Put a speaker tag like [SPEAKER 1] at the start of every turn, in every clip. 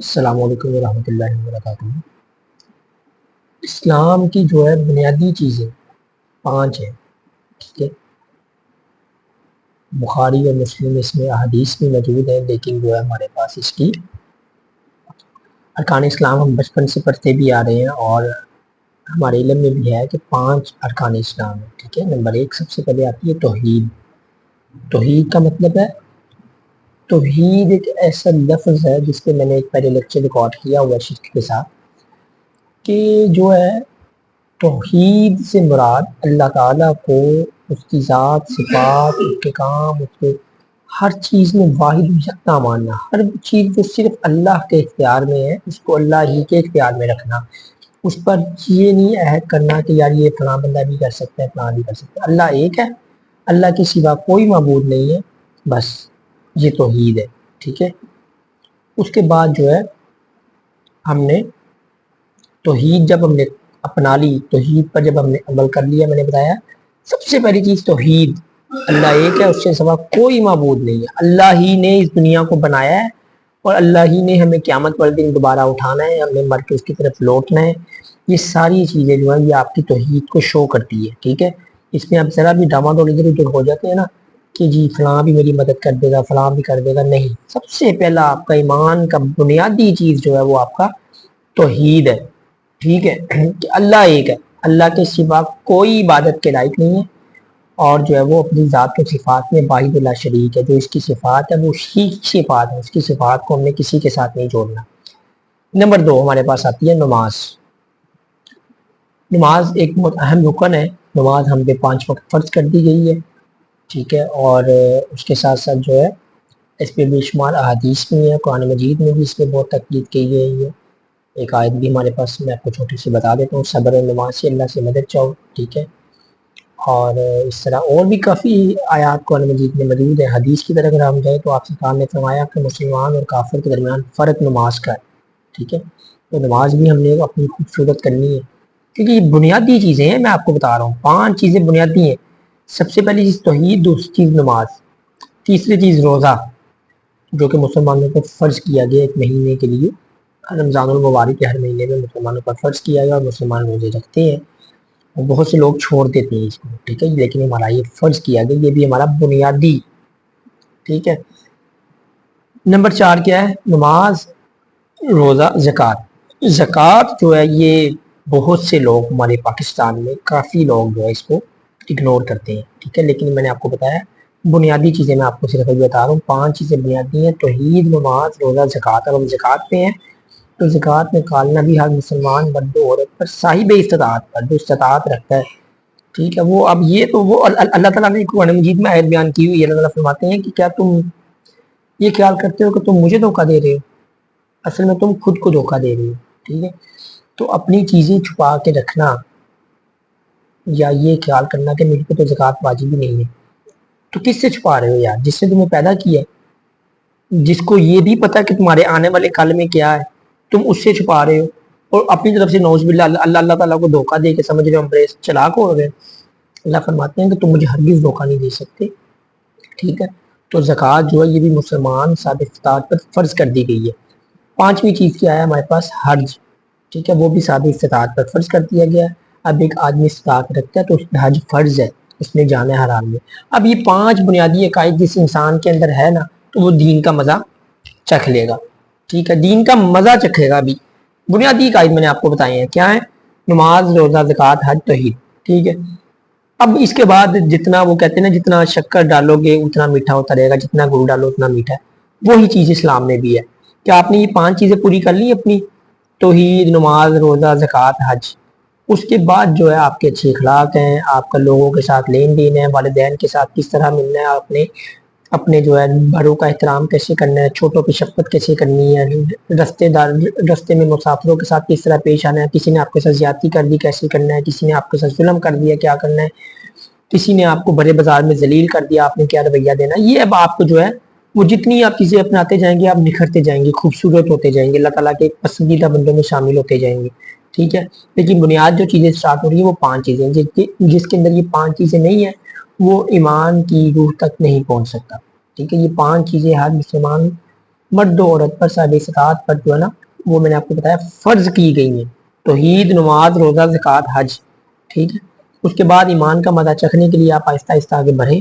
[SPEAKER 1] السلام علیکم ورحمۃ اللہ وبرکاتہ۔ اسلام کی جو ہے بنیادی چیزیں 5 ہیں، ٹھیک ہے۔ بخاری اور مسلم اس میں احادیث بھی موجود ہیں، لیکن جو ہے ہمارے پاس اس کی ارکان اسلام ہم بچپن سے پڑھتے بھی آ رہے ہیں، اور ہمارے علم میں بھی ہے کہ 5 ارکان اسلام ہیں، ٹھیک ہے۔ نمبر 1 سب سے پہلے آتی ہے توحید۔ توحید کا مطلب ہے، توحید ایک ایسا لفظ ہے جس پہ میں نے ایک پہلے لیکچر ریکارڈ کیا ہوا ہے شرک کے ساتھ، کہ جو ہے توحید سے مراد اللہ تعالیٰ کو اس کی ذات، صفات، اس کے کام، اس کے ہر چیز میں واحد یکتا ماننا۔ ہر چیز جو صرف اللہ کے اختیار میں ہے اس کو اللہ ہی کے اختیار میں رکھنا، اس پر یہ نہیں عہد کرنا کہ یار یہ فلاں بندہ بھی کر سکتا ہے، فلاں بھی کر سکتا ہے۔ اللہ ایک ہے، اللہ کے سوا کوئی معبود نہیں ہے، بس یہ توحید ہے، ٹھیک ہے۔ اس کے بعد جو ہے ہم نے توحید جب ہم نے اپنا لی، توحید پر جب ہم نے عمل کر لیا، میں نے بتایا سب سے پہلی چیز توحید، اللہ ایک ہے، اس سے سوا کوئی معبود نہیں ہے، اللہ ہی نے اس دنیا کو بنایا ہے اور اللہ ہی نے ہمیں قیامت والے دن دوبارہ اٹھانا ہے، ہم نے مر کے اس کی طرف لوٹنا ہے۔ یہ ساری چیزیں جو ہیں یہ آپ کی توحید کو شو کرتی ہے، ٹھیک ہے۔ اس میں آپ ذرا بھی ڈاماڈول ادھر ادھر ہو جاتے ہیں نا کہ جی فلاں بھی میری مدد کر دے گا، فلاں بھی کر دے گا، نہیں، سب سے پہلا آپ کا ایمان کا بنیادی چیز جو ہے وہ آپ کا توحید ہے، ٹھیک ہے، کہ اللہ ایک ہے، اللہ کے سوا کوئی عبادت کے لائق نہیں ہے، اور جو ہے وہ اپنی ذات کے صفات میں واحد لا شریک ہے، جو اس کی صفات ہے وہ اسی کی صفات ہے، اس کی صفات کو ہم نے کسی کے ساتھ نہیں جوڑنا۔ نمبر 2 ہمارے پاس آتی ہے نماز۔ نماز ایک بہت اہم رکن ہے، نماز ہم پہ 5 وقت فرض کر دی گئی ہے، ٹھیک ہے، اور اس کے ساتھ ساتھ جو ہے اس پہ بے شمار احادیث بھی ہیں، قرآن مجید میں بھی اس پہ بہت تاکید کی گئی ہے۔ ایک آیت بھی ہمارے پاس، میں آپ کو چھوٹی سی بتا دیتا ہوں، صبر و نماز سے اللہ سے مدد چاہو، ٹھیک ہے۔ اور اس طرح اور بھی کافی آیات قرآن مجید میں موجود ہے۔ حدیث کی طرح اگر ہم جائیں تو آپ سرکار نے فرمایا کہ مسلمان اور کافر کے درمیان فرق نماز کا ہے، ٹھیک ہے۔ تو نماز بھی ہم نے اپنی خوبصورت کرنی ہے، کیونکہ یہ بنیادی چیزیں ہیں، میں آپ کو بتا رہا ہوں 5 چیزیں بنیادی ہیں۔ سب سے پہلی چیز توحید، دوسری چیز نماز، تیسری چیز روزہ، جو کہ مسلمانوں کو فرض کیا گیا ایک مہینے کے لیے، رمضان المبارک کے ہر مہینے میں مسلمانوں پر فرض کیا گیا، اور مسلمان روزے رکھتے ہیں، اور بہت سے لوگ چھوڑ دیتے ہیں اس کو، ٹھیک ہے، لیکن ہمارا یہ فرض کیا گیا، یہ بھی ہمارا بنیادی، ٹھیک ہے۔ نمبر 4 کیا ہے؟ نماز، روزہ، زکوٰۃ۔ زکوٰۃ جو ہے یہ بہت سے لوگ ہمارے پاکستان میں کافی لوگ جو ہے اس کو اگنور کرتے ہیں، ٹھیک ہے، لیکن میں نے آپ کو بتایا بنیادی چیزیں، میں آپ کو صرف بتا رہا ہوں 5 چیزیں بنیادی ہیں، توحید، نماز، روزہ، زکوٰۃ۔ اور ہم زکوٰۃ پہ ہیں تو زکوٰۃ نکالنا بھی ہر مسلمان مرد و عورت پر، صاحب استطاعت پر، جو استطاعت رکھتا ہے، ٹھیک ہے۔ وہ اب یہ تو وہ اللہ تعالیٰ نے قرآن مجید میں آیت بیان کی ہوئی ہے، اللہ تعالیٰ فرماتے ہیں کہ کیا تم یہ خیال کرتے ہو کہ تم مجھے دھوکہ دے رہے ہو؟ اصل میں تم خود کو دھوکہ دے رہے ہو، ٹھیک ہے۔ تو اپنی چیزیں چھپا کے رکھنا، یا یہ خیال کرنا کہ میرے پہ تو زکوٰۃ واجب ہی نہیں ہے، تو کس سے چھپا رہے ہو یار؟ جس نے تمہیں پیدا کیا ہے، جس کو یہ بھی پتا کہ تمہارے آنے والے کل میں کیا ہے، تم اس سے چھپا رہے ہو، اور اپنی طرف سے نعوذ باللہ اللہ تعالیٰ کو دھوکہ دے کے سمجھ رہے ہو ہم چلاک ہو گئے۔ اللہ فرماتے ہیں کہ تم مجھے ہرگز دھوکہ نہیں دے سکتے، ٹھیک ہے۔ تو زکوٰۃ جو ہے یہ بھی مسلمان صاحب استطاعت پر فرض کر دی گئی ہے۔ 5ویں چیز کیا ہے ہمارے پاس؟ حج، ٹھیک ہے، وہ بھی صاحب استطاعت پر فرض کر دیا گیا ہے۔ اب ایک آدمی استطاعت رکھتا ہے تو اس پہ حج فرض ہے، اس نے جانا ہے حرام میں۔ اب یہ 5 بنیادی عقائد جس انسان کے اندر ہے نا، تو وہ دین کا مزہ چکھ لے گا، ٹھیک ہے، دین کا مزہ چکھے گا۔ بھی بنیادی عقائد میں نے آپ کو بتائے ہیں، کیا ہے؟ نماز، روزہ، زکوٰۃ، حج، توحید، ٹھیک ہے۔ اب اس کے بعد جتنا وہ کہتے ہیں نا، جتنا شکر ڈالو گے اتنا میٹھا ہوتا رہے گا، جتنا گڑ ڈالو اتنا میٹھا ہے، وہی چیز اسلام میں بھی ہے۔ کیا آپ نے یہ 5 چیزیں پوری کر لی اپنی؟ توحید، نماز، روزہ، زکوٰۃ، حج۔ اس کے بعد جو ہے آپ کے اچھے اخلاق ہیں، آپ کا لوگوں کے ساتھ لین دین ہے، والدین کے ساتھ کس طرح ملنا ہے، اپنے جو ہے بڑوں کا احترام کیسے کرنا ہے، چھوٹوں کی شفقت کیسے کرنی ہے، رستے میں مسافروں کے ساتھ کس طرح پیش آنا ہے، کسی نے آپ کے ساتھ زیادتی کر دی کیسے کرنا ہے، کسی نے آپ کے ساتھ ظلم کر دیا کیا کرنا ہے، کسی نے آپ کو بڑے بازار میں ذلیل کر دیا آپ نے کیا رویہ دینا ہے۔ یہ اب آپ کو جو ہے وہ جتنی آپ چیزیں اپناتے جائیں گے آپ نکھرتے جائیں گے، خوبصورت ہوتے جائیں گے، اللہ تعالیٰ کے پسندیدہ بندوں میں شامل ہوتے جائیں گے، ٹھیک ہے۔ لیکن بنیاد جو چیزیں اسٹارٹ ہو رہی ہیں وہ 5 چیزیں، جس کے اندر یہ 5 چیزیں نہیں ہیں وہ ایمان کی روح تک نہیں پہنچ سکتا، ٹھیک ہے۔ یہ 5 چیزیں ہر مسلمان مرد و عورت پر صاحب استطاعت پر جو ہے نا وہ میں نے آپ کو بتایا فرض کی گئی ہیں، توحید، نماز، روزہ، زکوٰۃ، حج، ٹھیک ہے۔ اس کے بعد ایمان کا مزہ چکھنے کے لیے آپ آہستہ آہستہ آگے بڑھیں،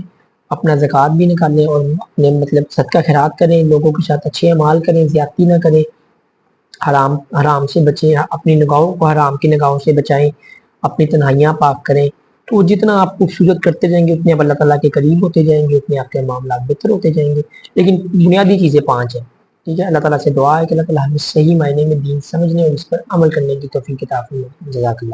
[SPEAKER 1] اپنا زکوٰۃ بھی نکالیں اور اپنے مطلب صدقہ خیرات کریں، لوگوں کے ساتھ اچھے اعمال کریں، زیادتی نہ کریں، حرام سے بچیں، اپنی نگاہوں کو حرام کی نگاہوں سے بچائیں، اپنی تنہائیاں پاک کریں۔ تو جتنا آپ خوبصورت کرتے جائیں گے اتنے آپ اللہ تعالیٰ کے قریب ہوتے جائیں گے، اتنے آپ کے معاملات بہتر ہوتے جائیں گے۔ لیکن بنیادی چیزیں 5 ہیں، ٹھیک ہے۔ اللہ تعالیٰ سے دعا ہے کہ اللہ تعالیٰ ہمیں صحیح معنی میں دین سمجھنے اور اس پر عمل کرنے کی توفیق عطا فرمائے۔ جزاک اللہ۔